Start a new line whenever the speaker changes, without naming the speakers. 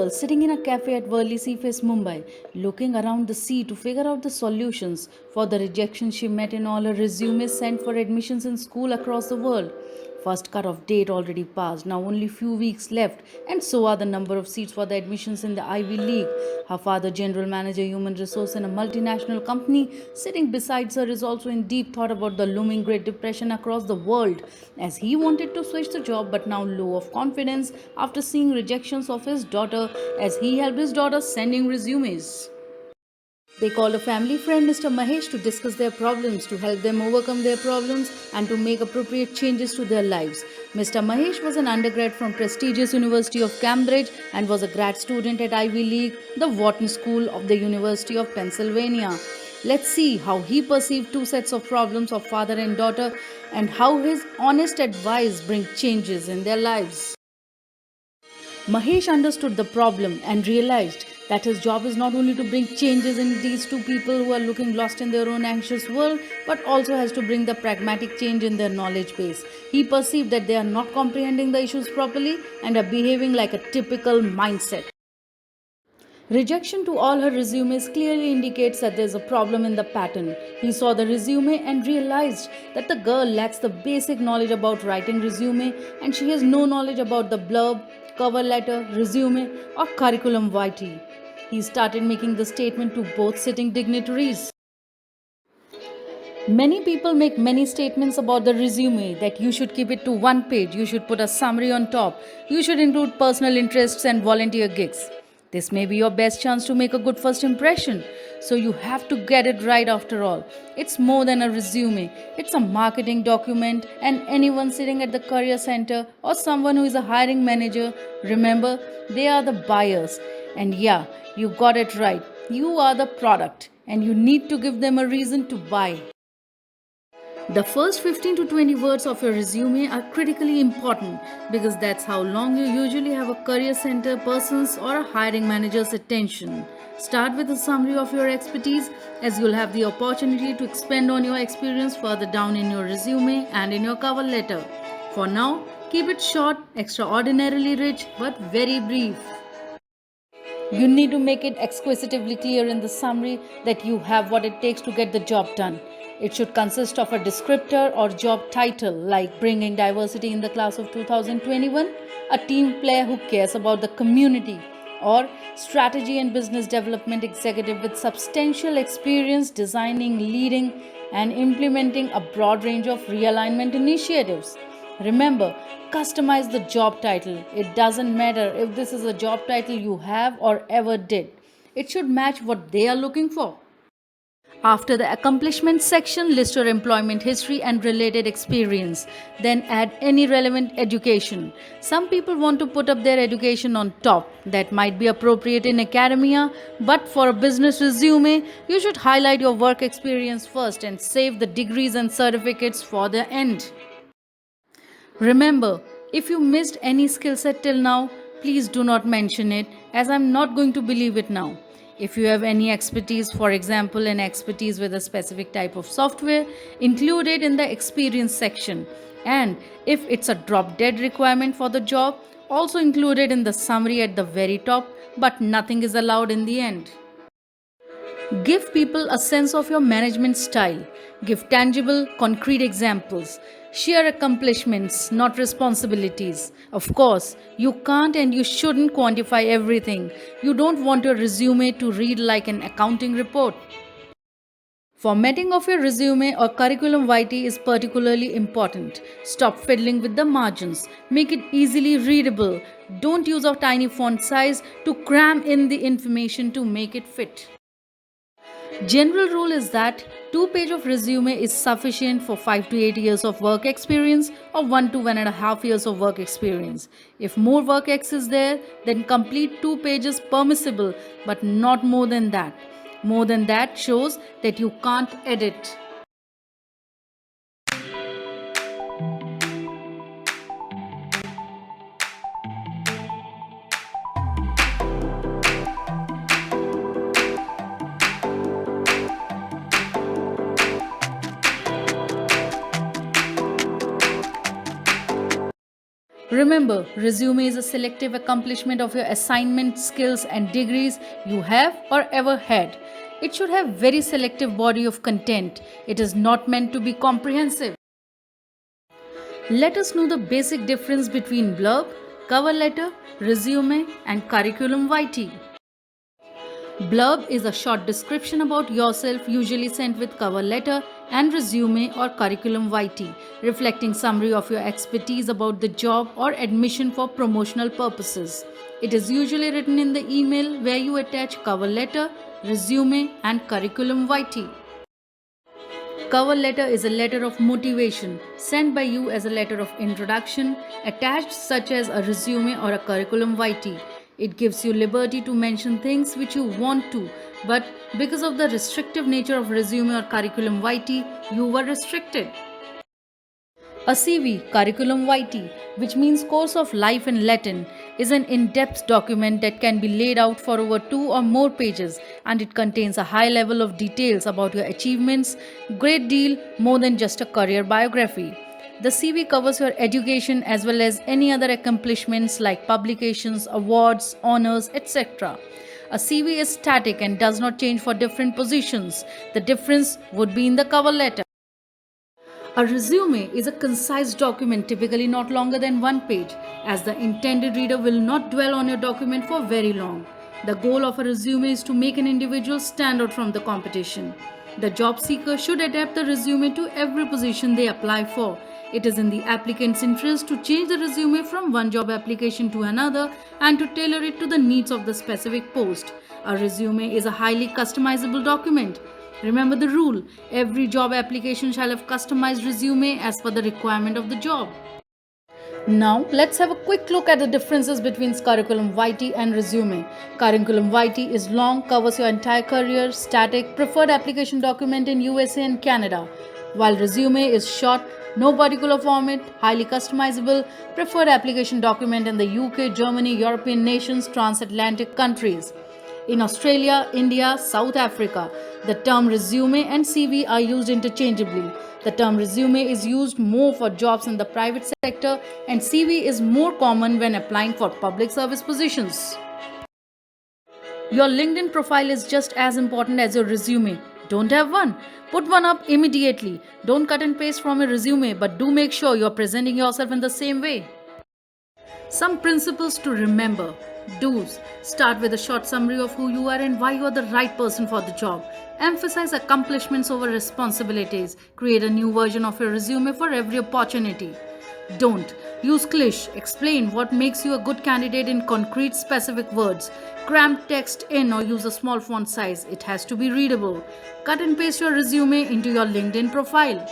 girl sitting in a cafe at Worli Seaface, Mumbai, looking around the sea to figure out the solutions for the rejection she met in all her resumes sent for admissions in school across the world. First cut-off date already passed, now only few weeks left, and so are the number of seats for the admissions in the Ivy League. Her father, general manager, human resource in a multinational company, sitting beside her is also in deep thought about the looming Great Depression across the world, as he wanted to switch the job but now low of confidence after seeing rejections of his daughter as he helped his daughter sending resumes. They called a family friend, Mr. Mahesh, to discuss their problems, to help them overcome their problems, and to make appropriate changes to their lives. Mr. Mahesh was an undergrad from prestigious University of Cambridge and was a grad student at Ivy League, the Wharton School of the University of Pennsylvania. Let's see how he perceived two sets of problems of father and daughter and how his honest advice brings changes in their lives. Mahesh understood the problem and realized that his job is not only to bring changes in these two people who are looking lost in their own anxious world, but also has to bring the pragmatic change in their knowledge base. He perceived that they are not comprehending the issues properly and are behaving like a typical mindset. Rejection to all her resumes clearly indicates that there is a problem in the pattern. He saw the resume and realized that the girl lacks the basic knowledge about writing resume and she has no knowledge about the blurb, cover letter, resume, or curriculum vitae. He started making the statement to both sitting dignitaries. Many people make many statements about the resume that you should keep it to one page, you should put a summary on top, you should include personal interests and volunteer gigs. This may be your best chance to make a good first impression, so you have to get it right after all. It's more than a resume, it's a marketing document, and anyone sitting at the career center or someone who is a hiring manager, remember, they are the buyers. And yeah, you got it right. You are the product, and you need to give them a reason to buy. The first 15 to 20 words of your resume are critically important because that's how long you usually have a career center person's or a hiring manager's attention. Start with a summary of your expertise as you'll have the opportunity to expand on your experience further down in your resume and in your cover letter. For now, keep it short, extraordinarily rich, but very brief. You need to make it exquisitely clear in the summary that you have what it takes to get the job done. It should consist of a descriptor or job title like bringing diversity in the class of 2021, a team player who cares about the community, or strategy and business development executive with substantial experience designing, leading, and implementing a broad range of realignment initiatives. Remember, customize the job title. It doesn't matter if this is a job title you have or ever did. It should match what they are looking for. After the accomplishments section, list your employment history and related experience. Then add any relevant education. Some people want to put up their education on top. That might be appropriate in academia, but for a business resume, you should highlight your work experience first and save the degrees and certificates for the end. Remember, if you missed any skill set till now, please do not mention it as I'm not going to believe it now. If you have any expertise, for example, an expertise with a specific type of software, include it in the experience section. And if it's a drop dead requirement for the job, also include it in the summary at the very top, but nothing is allowed in the end. Give people a sense of your management style. Give tangible, concrete examples. Share accomplishments, not responsibilities. Of course, you can't and you shouldn't quantify everything. You don't want your resume to read like an accounting report. Formatting of your resume or curriculum vitae is particularly important. Stop fiddling with the margins. Make it easily readable. Don't use a tiny font size to cram in the information to make it fit. General rule is that 2 pages of resume is sufficient for 5 to 8 years of work experience or 1 to 1.5 years of work experience. If more work X is there, then complete 2 pages permissible, but not more than that. More than that shows that you can't edit. Remember, resume is a selective accomplishment of your assignment, skills, and degrees you have or ever had. It should have very selective body of content. It is not meant to be comprehensive. Let us know the basic difference between blurb, cover letter, resume, and curriculum vitae. Blurb is a short description about yourself, usually sent with cover letter and resume or curriculum vitae, reflecting summary of your expertise about the job or admission for promotional purposes. It is usually written in the email where you attach cover letter, resume, and curriculum vitae. Cover letter is a letter of motivation sent by you as a letter of introduction, attached such as a resume or a curriculum vitae. It gives you liberty to mention things which you want to, but because of the restrictive nature of resume or curriculum vitae, you were restricted. A CV, Curriculum Vitae, which means Course of Life in Latin, is an in-depth document that can be laid out for over 2 or more pages, and it contains a high level of details about your achievements, great deal more than just a career biography. The CV covers your education as well as any other accomplishments like publications, awards, honors, etc. A CV is static and does not change for different positions. The difference would be in the cover letter. A resume is a concise document, typically not longer than 1 page, as the intended reader will not dwell on your document for very long. The goal of a resume is to make an individual stand out from the competition. The job seeker should adapt the resume to every position they apply for. It is in the applicant's interest to change the resume from one job application to another and to tailor it to the needs of the specific post. A resume is a highly customizable document. Remember the rule, every job application shall have customized resume as per the requirement of the job. Now, let's have a quick look at the differences between curriculum vitae and resume. Curriculum vitae is long, covers your entire career, static, preferred application document in USA and Canada, while resume is short, no particular format, highly customizable, preferred application document in the UK, Germany, European nations, transatlantic countries. In Australia, India, South Africa, the term resume and CV are used interchangeably. The term resume is used more for jobs in the private sector and CV is more common when applying for public service positions. Your LinkedIn profile is just as important as your resume. Don't have one? Put one up immediately. Don't cut and paste from a resume, but do make sure you're presenting yourself in the same way. Some principles to remember. Do's. Start with a short summary of who you are and why you are the right person for the job. Emphasize accomplishments over responsibilities. Create a new version of your resume for every opportunity. Don't. Use cliché. Explain what makes you a good candidate in concrete, specific words. Cram text in or use a small font size. It has to be readable. Cut and paste your resume into your LinkedIn profile.